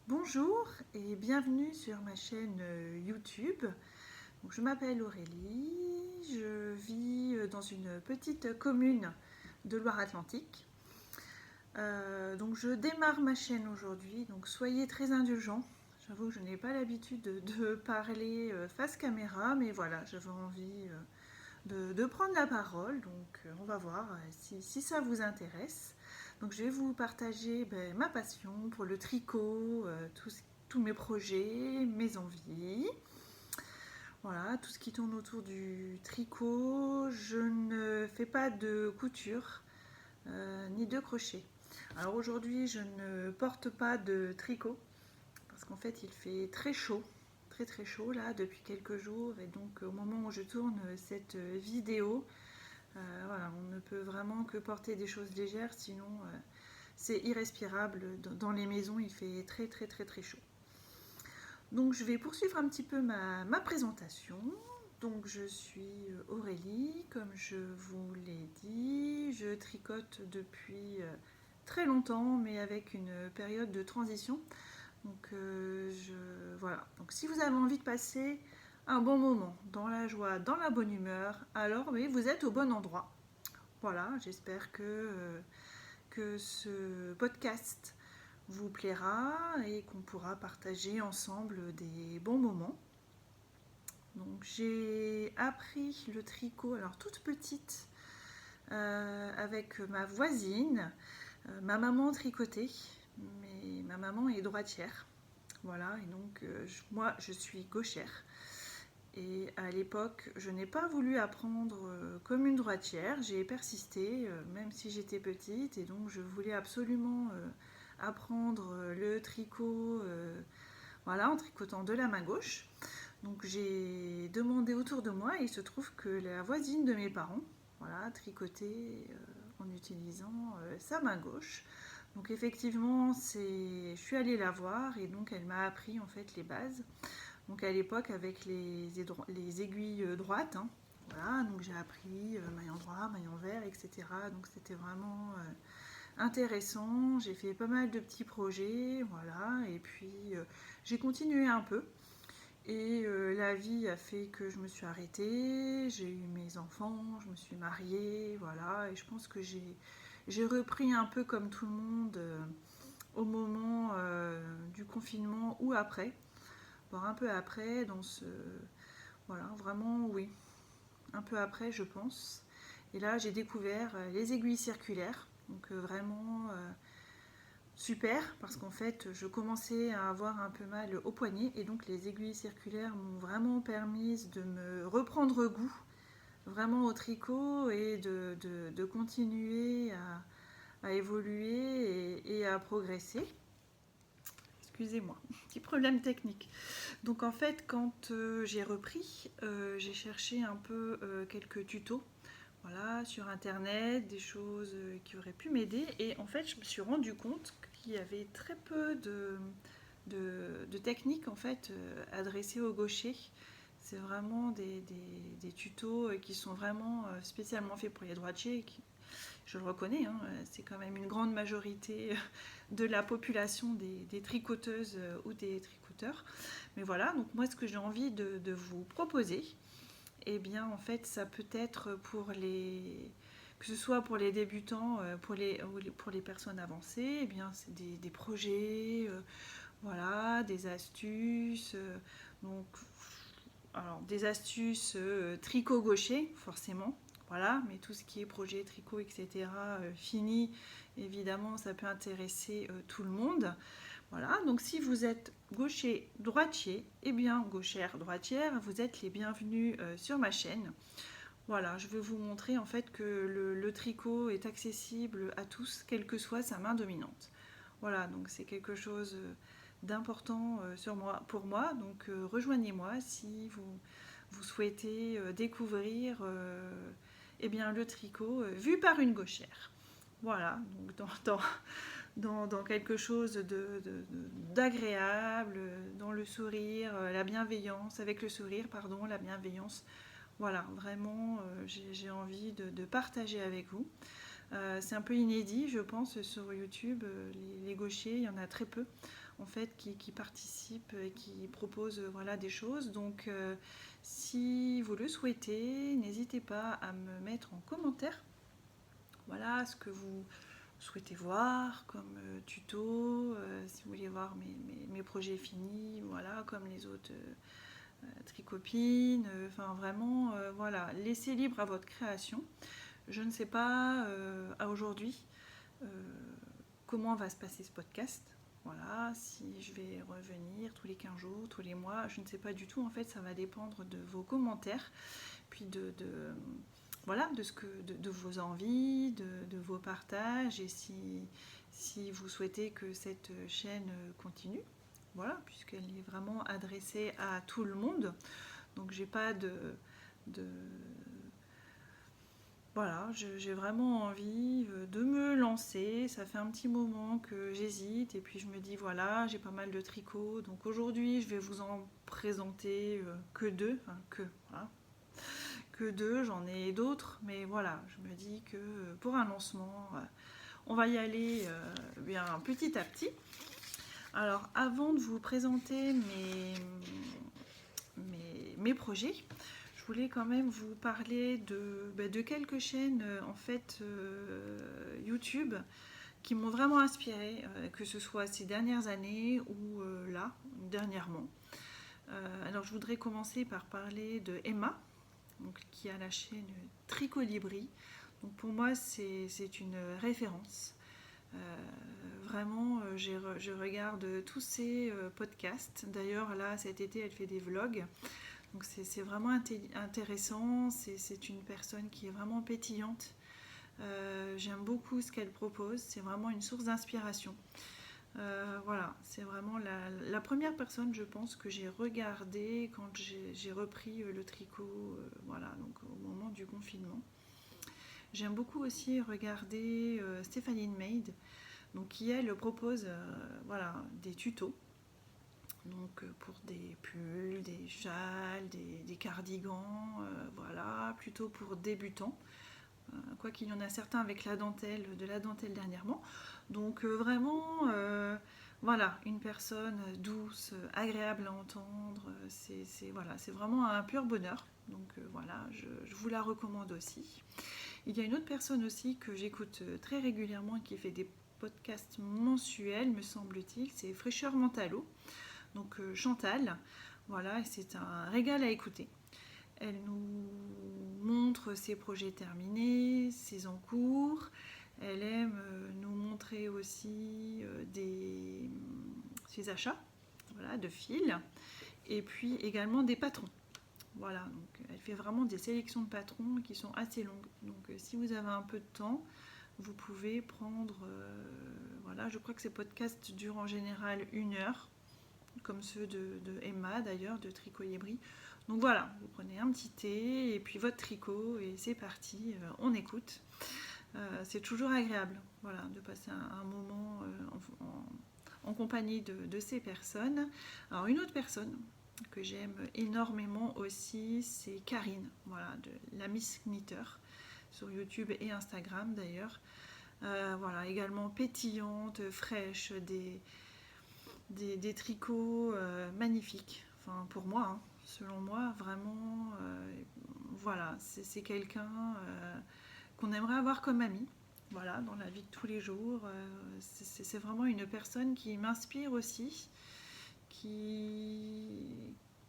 Bonjour et bienvenue sur ma chaîne YouTube. Donc, je m'appelle Aurélie, je vis dans une petite commune de Loire-Atlantique. Donc je démarre ma chaîne aujourd'hui, donc soyez très indulgents. J'avoue que je n'ai pas l'habitude de parler face caméra, mais voilà, j'avais envie de prendre la parole, donc on va voir si ça vous intéresse. Donc je vais vous partager ma passion pour le tricot, tous mes projets, mes envies. Voilà, tout ce qui tourne autour du tricot. Je ne fais pas de couture ni de crochet. Alors aujourd'hui, je ne porte pas de tricot parce qu'en fait, il fait très chaud, très très chaud là depuis quelques jours. Et donc, au moment où je tourne cette vidéo, voilà, on ne peut vraiment que porter des choses légères, sinon c'est irrespirable. Dans les maisons, il fait très très très très chaud. Donc je vais poursuivre un petit peu ma présentation. Donc je suis Aurélie, comme je vous l'ai dit. Je tricote depuis très longtemps, mais avec une période de transition. Donc voilà. Donc si vous avez envie de passer un bon moment, dans la joie, dans la bonne humeur, alors oui, vous êtes au bon endroit. Voilà, j'espère que ce podcast vous plaira et qu'on pourra partager ensemble des bons moments. Donc j'ai appris le tricot, alors toute petite, avec ma voisine. Ma maman tricotait, mais ma maman est droitière. Voilà, et donc moi je suis gauchère. Et à l'époque, je n'ai pas voulu apprendre comme une droitière, j'ai persisté, même si j'étais petite, et donc je voulais absolument apprendre le tricot, voilà, en tricotant de la main gauche. Donc j'ai demandé autour de moi et il se trouve que la voisine de mes parents, voilà, tricotait en utilisant sa main gauche. Donc effectivement, je suis allée la voir et donc elle m'a appris en fait les bases. Donc à l'époque avec les aiguilles droites, hein. Voilà, donc j'ai appris maillant droit, maillant vert, etc. Donc c'était vraiment intéressant. J'ai fait pas mal de petits projets, voilà, et puis j'ai continué un peu. Et la vie a fait que je me suis arrêtée, j'ai eu mes enfants, je me suis mariée, voilà, et je pense que j'ai repris un peu comme tout le monde au moment du confinement ou après, voire un peu après, voilà, vraiment oui, un peu après je pense. Et là j'ai découvert les aiguilles circulaires, donc vraiment super parce qu'en fait je commençais à avoir un peu mal au poignet et donc les aiguilles circulaires m'ont vraiment permis de me reprendre goût vraiment au tricot et de continuer à évoluer et à progresser. Excusez-moi, petit problème technique. Donc en fait quand j'ai repris, j'ai cherché un peu quelques tutos, voilà, sur internet, des choses qui auraient pu m'aider. Et en fait, je me suis rendu compte qu'il y avait très peu de techniques en fait adressées aux gauchers. C'est vraiment des tutos qui sont vraiment spécialement faits pour les droitiers. Je le reconnais, hein, c'est quand même une grande majorité de la population des tricoteuses ou des tricoteurs. Mais voilà, donc moi ce que j'ai envie de vous proposer, eh bien en fait ça peut être que ce soit pour les débutants, pour les personnes avancées, eh bien c'est des projets, voilà, des astuces, donc alors des astuces tricot gaucher forcément, voilà, mais tout ce qui est projet tricot etc fini, évidemment ça peut intéresser tout le monde. Voilà, donc si vous êtes gaucher, droitier, eh bien gauchère, droitière, vous êtes les bienvenus sur ma chaîne. Voilà, je vais vous montrer en fait que le tricot est accessible à tous, quelle que soit sa main dominante. Voilà, donc c'est quelque chose d'important pour moi. Donc rejoignez-moi si vous souhaitez découvrir eh bien, le tricot vu par une gauchère. Voilà, donc dans quelque chose d'agréable, dans le sourire, la bienveillance, avec le sourire, pardon, la bienveillance. Voilà, vraiment, j'ai envie de partager avec vous. C'est un peu inédit, je pense, sur YouTube. Les gauchers, il y en a très peu. en fait qui participent et qui proposent voilà, des choses. Donc si vous le souhaitez, n'hésitez pas à me mettre en commentaire voilà, ce que vous souhaitez voir comme tuto, si vous voulez voir mes projets finis, voilà, comme les autres tricopines, enfin vraiment, voilà, laissez libre à votre création. Je ne sais pas à aujourd'hui comment va se passer ce podcast. Voilà, si je vais revenir tous les 15 jours, tous les mois, je ne sais pas du tout. En fait, ça va dépendre de vos commentaires, puis voilà, de vos envies, de vos partages, et si vous souhaitez que cette chaîne continue, voilà, puisqu'elle est vraiment adressée à tout le monde. Donc j'ai pas voilà, j'ai vraiment envie de me lancer. Ça fait un petit moment que j'hésite et puis je me dis voilà, j'ai pas mal de tricots. Donc aujourd'hui, je vais vous en présenter que deux, enfin voilà, que deux. J'en ai d'autres, mais voilà, je me dis que pour un lancement, on va y aller bien petit à petit. Alors avant de vous présenter mes projets, je voulais quand même vous parler de quelques chaînes en fait YouTube qui m'ont vraiment inspirée, que ce soit ces dernières années ou là, dernièrement. Alors je voudrais commencer par parler de Emma, donc, qui a la chaîne Tricolibri. Donc pour moi c'est une référence. Vraiment, je regarde tous ses podcasts. D'ailleurs là cet été elle fait des vlogs. Donc c'est vraiment intéressant, c'est une personne qui est vraiment pétillante. J'aime beaucoup ce qu'elle propose, c'est vraiment une source d'inspiration. Voilà, c'est vraiment la première personne, je pense, que j'ai regardée quand j'ai repris le tricot, voilà, donc au moment du confinement. J'aime beaucoup aussi regarder Stéphanie Maid, donc qui elle propose voilà, des tutos. Donc pour des pulls, des châles, des cardigans, voilà, plutôt pour débutants. Quoi qu'il y en a certains avec de la dentelle dernièrement. Donc vraiment, voilà, une personne douce, agréable à entendre. Voilà, c'est vraiment un pur bonheur. Donc voilà, je vous la recommande aussi. Il y a une autre personne aussi que j'écoute très régulièrement qui fait des podcasts mensuels, me semble-t-il, c'est Fraîcheur Mentalo. Donc Chantal, voilà, c'est un régal à écouter. Elle nous montre ses projets terminés, ses en cours. Elle aime nous montrer aussi ses achats, voilà, de fils, et puis également des patrons. Voilà, donc elle fait vraiment des sélections de patrons qui sont assez longues. Donc si vous avez un peu de temps, vous pouvez prendre, voilà, je crois que ces podcasts durent en général 1 heure, comme ceux de Emma d'ailleurs, de Tricolibri. Donc voilà, vous prenez un petit thé et puis votre tricot et c'est parti, on écoute. C'est toujours agréable, voilà, de passer un moment en compagnie de ces personnes. Alors une autre personne que j'aime énormément aussi, c'est Karine, voilà, de la Miss Knitter, sur YouTube et Instagram d'ailleurs. Voilà, également pétillante, fraîche, des tricots magnifiques, enfin pour moi, hein, selon moi, vraiment, voilà, c'est quelqu'un qu'on aimerait avoir comme ami, voilà, dans la vie de tous les jours. C'est vraiment une personne qui m'inspire aussi,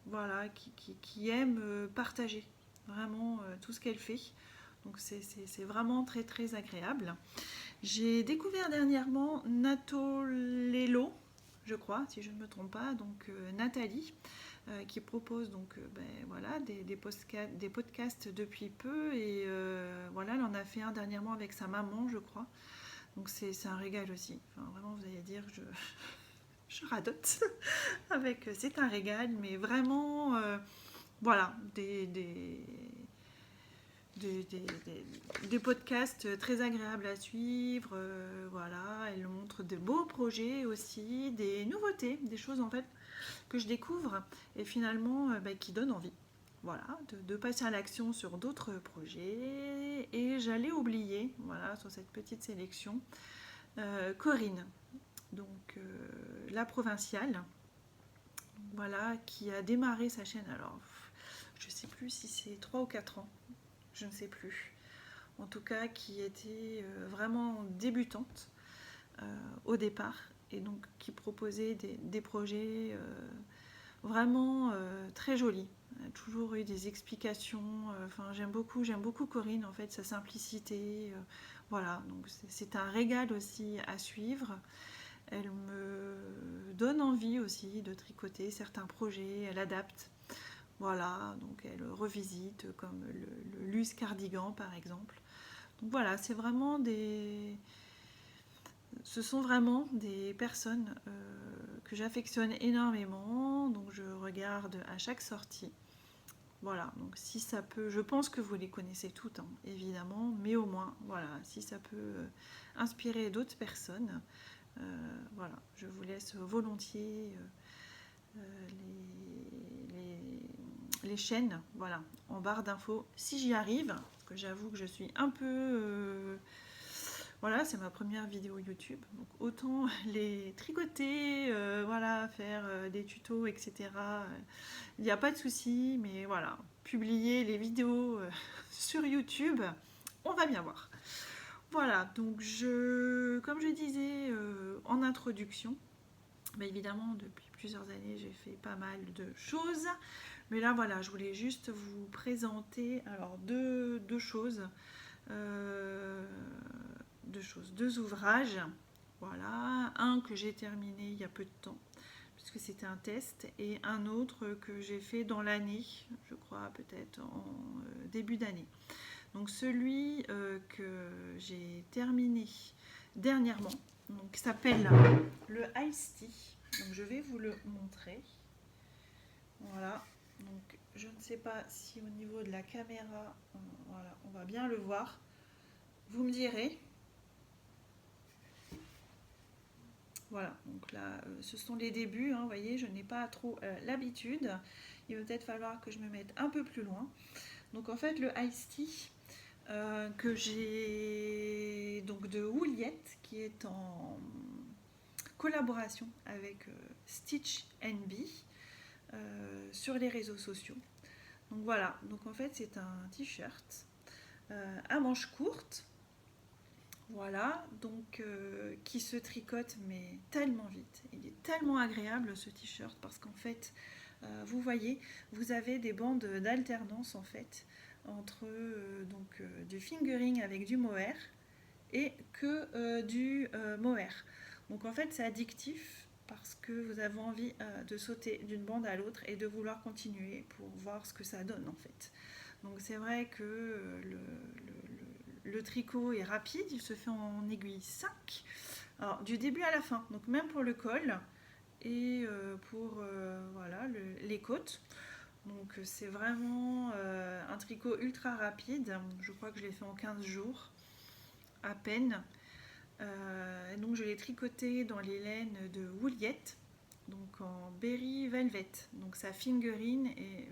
voilà, qui aime partager vraiment tout ce qu'elle fait. Donc c'est vraiment très très agréable. J'ai découvert dernièrement Natolelo, je crois, si je ne me trompe pas, donc Nathalie, qui propose donc voilà, des podcasts depuis peu, et voilà, elle en a fait un dernièrement avec sa maman, je crois. Donc c'est un régal aussi. Enfin, vraiment, vous allez dire, je radote avec, c'est un régal, mais vraiment, voilà, des podcasts très agréables à suivre. Voilà, elle montre de beaux projets aussi, des nouveautés, des choses en fait que je découvre et finalement qui donnent envie. Voilà, de passer à l'action sur d'autres projets. Et j'allais oublier, voilà, sur cette petite sélection, Corinne. Donc La Provinciale, voilà, qui a démarré sa chaîne, alors je ne sais plus si c'est 3 ou 4 ans, je ne sais plus, en tout cas qui était vraiment débutante au départ, et donc qui proposait des projets vraiment très jolis. Elle a toujours eu des explications, enfin j'aime beaucoup Corinne, en fait, sa simplicité, voilà, donc c'est un régal aussi à suivre. Elle me donne envie aussi de tricoter certains projets, elle adapte, voilà, donc elle revisite comme le Luce Cardigan par exemple. Donc voilà, ce sont vraiment des personnes que j'affectionne énormément, donc je regarde à chaque sortie. Voilà, donc si ça peut, je pense que vous les connaissez toutes, hein, évidemment, mais au moins, voilà, si ça peut inspirer d'autres personnes, voilà, je vous laisse volontiers les chaînes, voilà, en barre d'infos, si j'y arrive, parce que j'avoue que je suis un peu... voilà, c'est ma première vidéo YouTube, donc autant les tricoter, voilà, faire des tutos, etc. Il n'y a pas de souci, mais voilà, publier les vidéos sur YouTube, on va bien voir. Voilà, donc comme je disais en introduction, bah évidemment depuis plusieurs années j'ai fait pas mal de choses, mais là voilà, je voulais juste vous présenter alors deux choses, deux ouvrages. Voilà, un que j'ai terminé il y a peu de temps, puisque c'était un test, et un autre que j'ai fait dans l'année, je crois peut-être en début d'année. Donc celui que j'ai terminé dernièrement, donc s'appelle le Ice Tea. Donc je vais vous le montrer. Voilà. Donc je ne sais pas si au niveau de la caméra, voilà, on va bien le voir. Vous me direz. Voilà, donc là, ce sont les débuts, hein, vous voyez, je n'ai pas trop l'habitude. Il va peut-être falloir que je me mette un peu plus loin. Donc en fait, le Ice Tea que j'ai donc de Wouliette, qui est en collaboration avec Stitch Bee sur les réseaux sociaux. Donc voilà, donc en fait c'est un t-shirt à manches courtes. Voilà, donc qui se tricote mais tellement vite. Il est tellement agréable ce t-shirt parce qu'en fait, vous voyez, vous avez des bandes d'alternance en fait entre du fingering avec du mohair et que du mohair. Donc en fait, c'est addictif parce que vous avez envie de sauter d'une bande à l'autre et de vouloir continuer pour voir ce que ça donne en fait. Donc c'est vrai que le tricot est rapide, il se fait en aiguille 5, alors du début à la fin, donc même pour le col et pour voilà, les côtes. Donc c'est vraiment un tricot ultra rapide, je crois que je l'ai fait en 15 jours à peine. Donc je l'ai tricoté dans les laines de Wouliette, donc en Berry Velvet, donc sa fingering et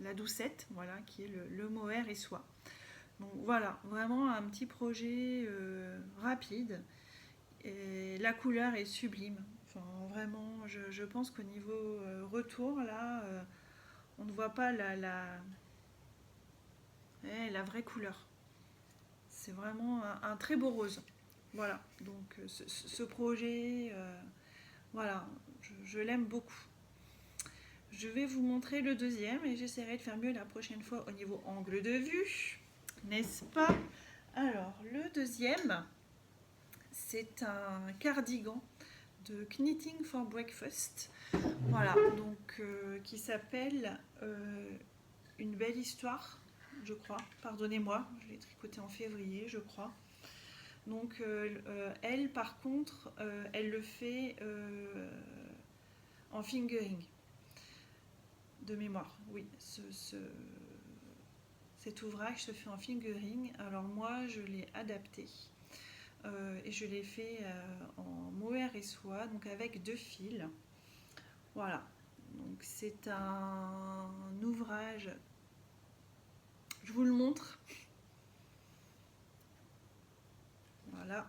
la doucette, voilà, qui est le mohair et soie. Donc voilà, vraiment un petit projet rapide, et la couleur est sublime. Enfin, vraiment, je pense qu'au niveau retour, là, on ne voit pas la vraie couleur. C'est vraiment un très beau rose. Voilà, donc ce projet, voilà, je l'aime beaucoup. Je vais vous montrer le deuxième et j'essaierai de faire mieux la prochaine fois au niveau angle de vue, n'est-ce pas? Alors, le deuxième, c'est un cardigan de Knitting for Breakfast. Voilà, donc qui s'appelle Une belle histoire, je crois. Pardonnez-moi, je l'ai tricoté en février, je crois. Donc elle, par contre, elle le fait en fingering, de mémoire. Oui, cet ouvrage se fait en fingering. Alors moi, je l'ai adapté et je l'ai fait en mohair et soie, donc avec 2 fils. Voilà, donc c'est un ouvrage, je vous le montre. Voilà,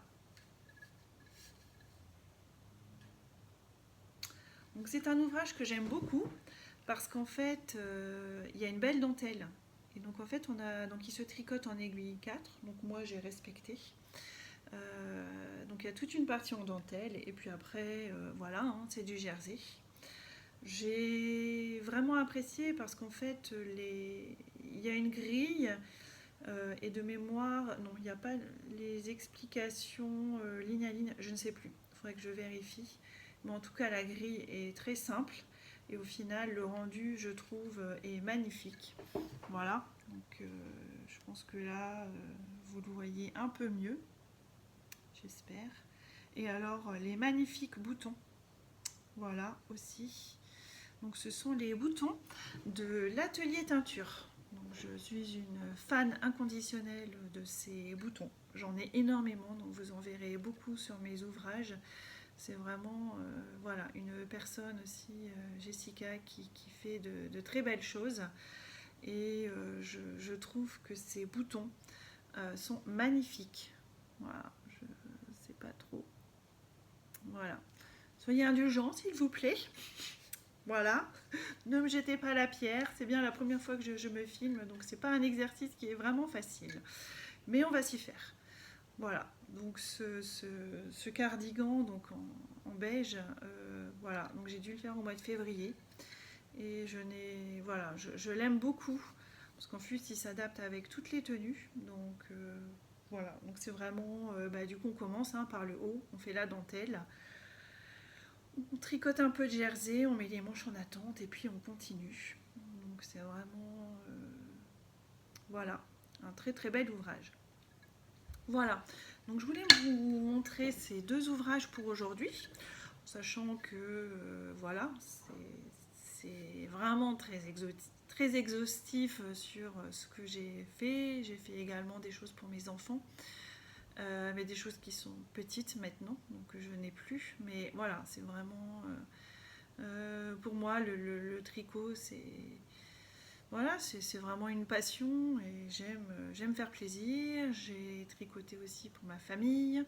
Donc c'est un ouvrage que j'aime beaucoup parce qu'en fait il y a une belle dentelle. Et donc en fait il se tricote en aiguille 4, donc moi j'ai respecté. Donc il y a toute une partie en dentelle et puis après voilà, hein, c'est du jersey. J'ai vraiment apprécié parce qu'en fait il y a une grille et de mémoire, non, il n'y a pas les explications ligne à ligne, je ne sais plus, il faudrait que je vérifie. Mais en tout cas, la grille est très simple et au final, le rendu, je trouve, est magnifique. Voilà, donc je pense que là, vous le voyez un peu mieux, j'espère. Et alors, les magnifiques boutons, voilà aussi. Donc, ce sont les boutons de l'atelier teinture. Donc, je suis une fan inconditionnelle de ces boutons. J'en ai énormément, donc vous en verrez beaucoup sur mes ouvrages. C'est vraiment voilà, une personne aussi, Jessica, qui fait de très belles choses. Et je trouve que ces boutons sont magnifiques. Voilà, je ne sais pas trop. Voilà. Soyez indulgents, s'il vous plaît. Voilà, ne me jetez pas la pierre, c'est bien la première fois que je me filme, donc c'est pas un exercice qui est vraiment facile. Mais on va s'y faire. Voilà, donc ce cardigan donc en beige, voilà, donc j'ai dû le faire au mois de février. Et voilà, je l'aime beaucoup, parce qu'en plus il s'adapte avec toutes les tenues. Donc voilà, donc c'est vraiment, du coup on commence hein, par le haut, on fait la dentelle. On tricote un peu de jersey, on met les manches en attente et puis on continue. Donc c'est vraiment voilà, un très très bel ouvrage. Voilà, donc je voulais vous montrer ces deux ouvrages pour aujourd'hui, sachant que voilà, c'est vraiment très exhaustif sur ce que j'ai fait. J'ai fait également des choses pour mes enfants. Mais des choses qui sont petites maintenant, donc que je n'ai plus. Mais voilà, c'est vraiment pour moi le tricot, voilà, c'est vraiment une passion et j'aime faire plaisir. J'ai tricoté aussi pour ma famille.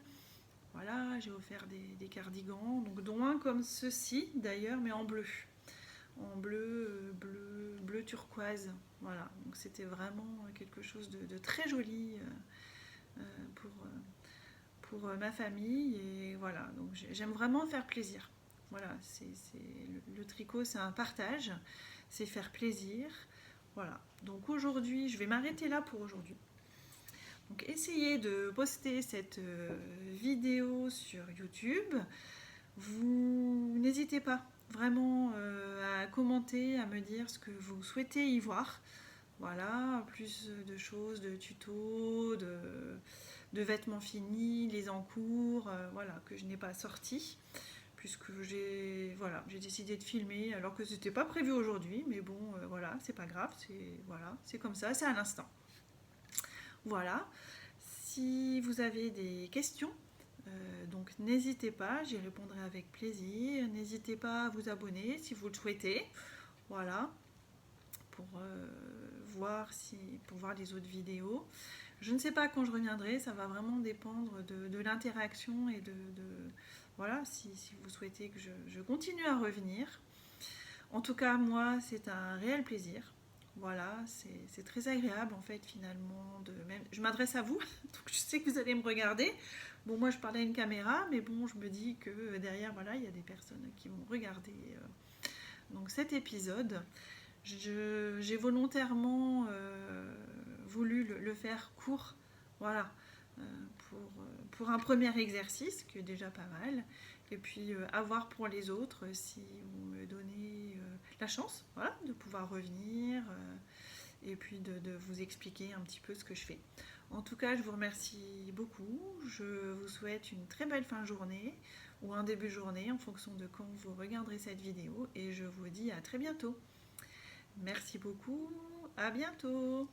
Voilà, j'ai offert des cardigans, donc dont un comme ceci d'ailleurs, mais en bleu. En bleu turquoise. Voilà, donc c'était vraiment quelque chose de très joli pour ma famille. Et voilà, donc j'aime vraiment faire plaisir. Voilà, le tricot, c'est un partage, c'est faire plaisir. Voilà, donc aujourd'hui, je vais m'arrêter là pour aujourd'hui. Donc essayez de poster cette vidéo sur YouTube. Vous n'hésitez pas vraiment à commenter, à me dire ce que vous souhaitez y voir. Voilà, plus de choses, de tutos, de vêtements finis, les en cours, voilà, que je n'ai pas sortis, puisque j'ai décidé de filmer alors que c'était pas prévu aujourd'hui, mais bon, voilà, c'est pas grave, c'est comme ça, c'est à l'instant. Voilà, si vous avez des questions, donc n'hésitez pas, j'y répondrai avec plaisir. N'hésitez pas à vous abonner si vous le souhaitez. Voilà, pour voir les autres vidéos. Je ne sais pas quand je reviendrai, ça va vraiment dépendre de l'interaction et voilà, si vous souhaitez que je continue à revenir. En tout cas, moi, c'est un réel plaisir. Voilà, c'est très agréable en fait finalement. Je m'adresse à vous, donc je sais que vous allez me regarder. Bon, moi je parle à une caméra, mais bon, je me dis que derrière, voilà, il y a des personnes qui vont regarder donc cet épisode. J'ai volontairement voulu le faire court, voilà, pour un premier exercice, qui est déjà pas mal. Et puis à voir pour les autres si vous me donnez la chance, voilà, de pouvoir revenir et puis de vous expliquer un petit peu ce que je fais. En tout cas, je vous remercie beaucoup. Je vous souhaite une très belle fin de journée ou un début de journée en fonction de quand vous regarderez cette vidéo et je vous dis à très bientôt. Merci beaucoup, à bientôt.